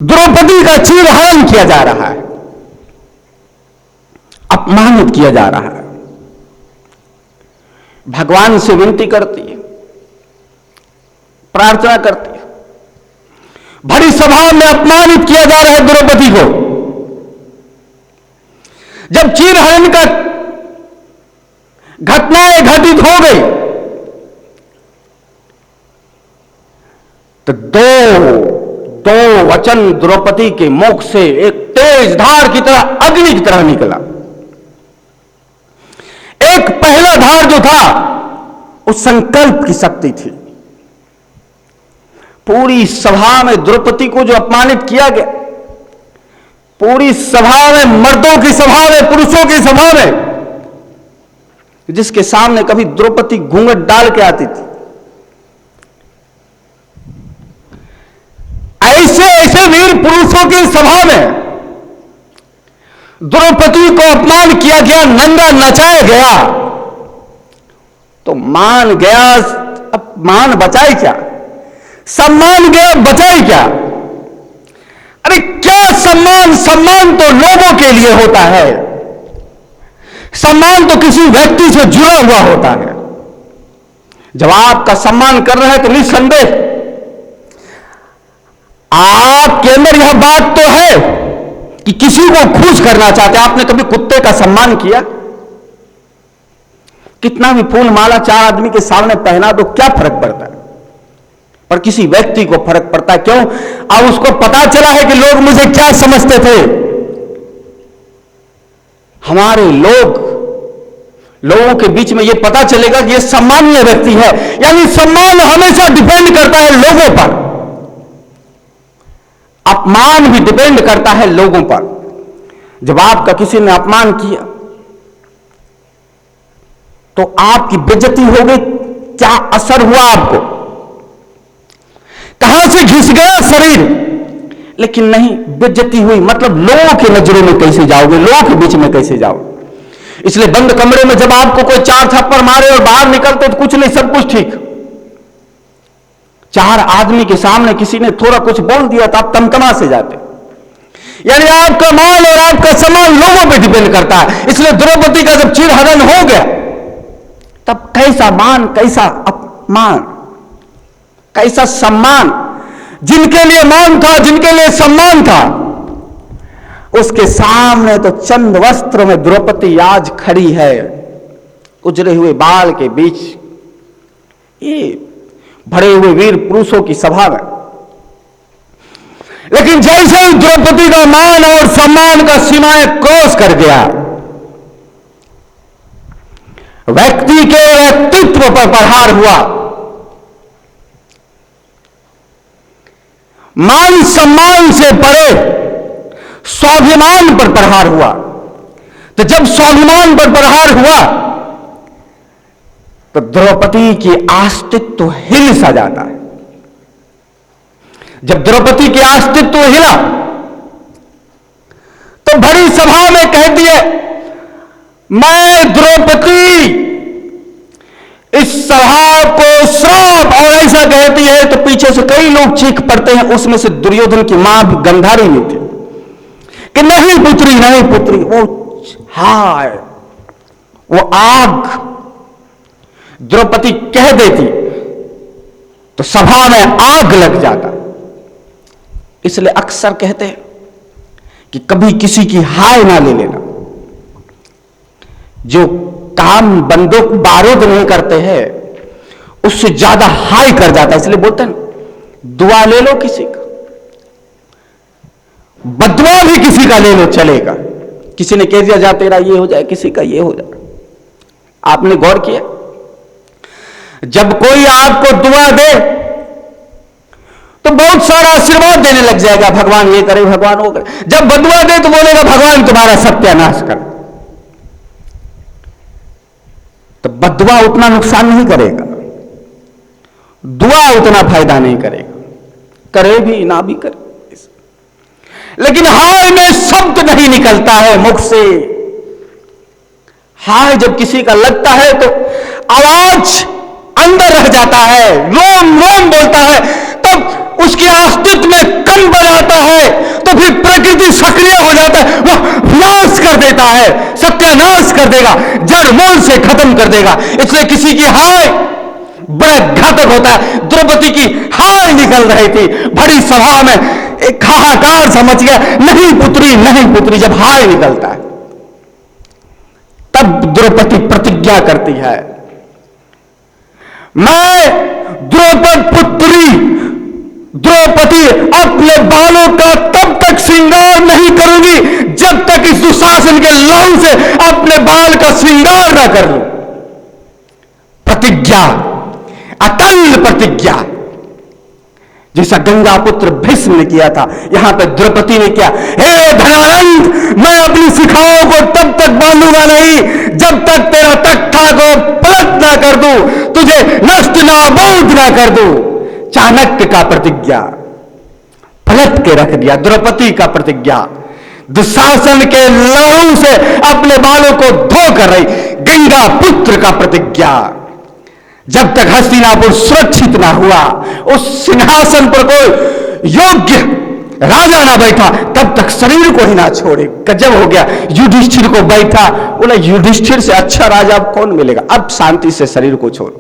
द्रौपदी का चीरहरण किया जा रहा है, अपमानित किया जा रहा है। भगवान से विनती करती है, प्रार्थना करती है, बड़ी सभा में अपमानित किया जा रहा है द्रौपदी को। जब चीरहरण का घटनाएं घटित हो गई तो दो वचन द्रौपदी के मुख से एक तेज धार की तरह, अग्नि की तरह निकला। एक पहला धार जो था उस संकल्प की शक्ति थी। पूरी सभा में द्रौपदी को जो अपमानित किया गया, पूरी सभा में, मर्दों की सभा में, पुरुषों की सभा में, जिसके सामने कभी द्रौपदी घूंघट डाल के आती थी, ऐसे वीर पुरुषों की सभा में द्रौपदी को अपमान किया गया, नंगा नचाया गया, तो मान गया, अब मान बचाए क्या? सम्मान गया, बचाए क्या? अरे क्या सम्मान? सम्मान तो लोगों के लिए होता है, सम्मान तो किसी व्यक्ति से जुड़ा हुआ होता है। जब आपका सम्मान कर रहे हैं तो निस्संदेह आपके अंदर यह बात तो है कि किसी को खुश करना चाहते हैं। आपने कभी कुत्ते का सम्मान किया? कितना भी फूल माला चार आदमी के सामने पहना दो, क्या फर्क पड़ता है? पर किसी व्यक्ति को फर्क पड़ता है। क्यों? अब उसको पता चला है कि लोग मुझे क्या समझते थे। हमारे लोगों के बीच में यह पता चलेगा कि यह सम्मानीय व्यक्ति है। यानी सम्मान हमेशा डिपेंड करता है लोगों पर, अपमान भी डिपेंड करता है लोगों पर। जब आपका किसी ने अपमान किया तो आपकी बेइज्जती हो गई, क्या असर हुआ आपको? कहां से घिस गया शरीर? लेकिन नहीं, बेइज्जती हुई। मतलब लोगों की नजरों में कैसे जाओगे, लोगों के बीच में कैसे जाओगे? इसलिए बंद कमरे में जब आपको कोई चार थप्पड़ मारे और बाहर निकलते तो कुछ नहीं, सब कुछ ठीक। चार आदमी के सामने किसी ने थोड़ा कुछ बोल दिया तो आप तमतमा से जाते। यानी आपका मान और आपका सम्मान लोगों पे डिपेंड करता है। इसलिए द्रौपदी का जब चीरहरण हो गया तब कैसा मान, कैसा अपमान, कैसा सम्मान। जिनके लिए मान था, जिनके लिए सम्मान था, उसके सामने तो चंद वस्त्र में द्रौपदी आज खड़ी है, उजड़े हुए बाल के बीच, ये भरे हुए वीर पुरुषों की सभा में। लेकिन जैसे ही द्रौपदी का मान और सम्मान का सीमाएं क्रॉस कर गया, व्यक्ति के व्यक्तित्व पर प्रहार हुआ, मान सम्मान से परे स्वाभिमान पर प्रहार हुआ। तो जब स्वाभिमान पर प्रहार हुआ तो द्रौपदी की अस्तित्व हिल सा जाता है। जब द्रौपदी की अस्तित्व हिला तो बड़ी सभा में कहती है, मैं द्रौपदी इस सभा को श्राप, और ऐसा कहती है तो पीछे से कई लोग चीख पड़ते हैं। उसमें से दुर्योधन की मां भी गंधारी में थी कि नहीं पुत्री, नहीं पुत्री। वो हाय, वो आग द्रौपदी कह देती तो सभा में आग लग जाता। इसलिए अक्सर कहते हैं कि कभी किसी की हाय ना ले लेना। जो काम बंदूक बारूद नहीं करते हैं उससे ज्यादा हाय कर जाता है। इसलिए बोलते हैं दुआ ले लो किसी का, बदुआ भी किसी का ले लो चलेगा। किसी ने कह दिया जा तेरा ये हो जाए, किसी का ये हो जाए। आपने गौर किया, जब कोई आपको दुआ दे तो बहुत सारा आशीर्वाद देने लग जाएगा, भगवान ये करे, भगवान वो करे। जब बदुआ दे तो बोलेगा भगवान तुम्हारा सत्यानाश करे। तो बदुआ उतना नुकसान नहीं करेगा, दुआ उतना फायदा नहीं करेगा, करे भी ना भी करे। लेकिन हाय में शब्द नहीं निकलता है मुख से। हाय जब किसी का लगता है तो आवाज अंदर रह जाता है, रोम रोम बोलता है। तब उसके अस्तित्व में कम बनाता है तो फिर प्रकृति सक्रिय हो जाता है, वह विनाश कर देता है, सत्यानाश कर देगा, जड़ मूल से खत्म कर देगा। इसलिए किसी की हाय बड़ा घातक होता है। द्रौपदी की हाय निकल रही थी, बड़ी सभा में एक हाहाकार समझ गया, नहीं पुत्री नहीं पुत्री। जब हाय निकलता है तब द्रौपदी प्रतिज्ञा करती है, मैं द्रौपदी अपने बालों का तब तक श्रृंगार नहीं करूंगी जब तक इस दुशासन के लहू से अपने बाल का श्रृंगार ना कर लूं। प्रतिज्ञा, अटल प्रतिज्ञा, जैसा गंगा पुत्र भीष्म ने किया था, यहां पे द्रौपदी ने किया। हे धनानंद, मैं अपनी शिखाओं को तब तक बांधूंगा नहीं जब तक तेरा तख्ता को पलट ना कर दूं, तुझे नष्ट नाबूद ना कर दूं। चाणक्य का प्रतिज्ञा पलट के रख दिया। द्रौपदी का प्रतिज्ञा दुशासन के लहू से अपने बालों को धो कर रही। गंगा पुत्र का प्रतिज्ञा, जब तक हस्तिनापुर सुरक्षित ना हुआ, उस सिंहासन पर कोई योग्य राजा ना बैठा, तब तक शरीर को ही ना छोड़े। गजब हो गया। युधिष्ठिर को बैठा, बोला युधिष्ठिर से अच्छा राजा अब कौन मिलेगा, अब शांति से शरीर को छोड़।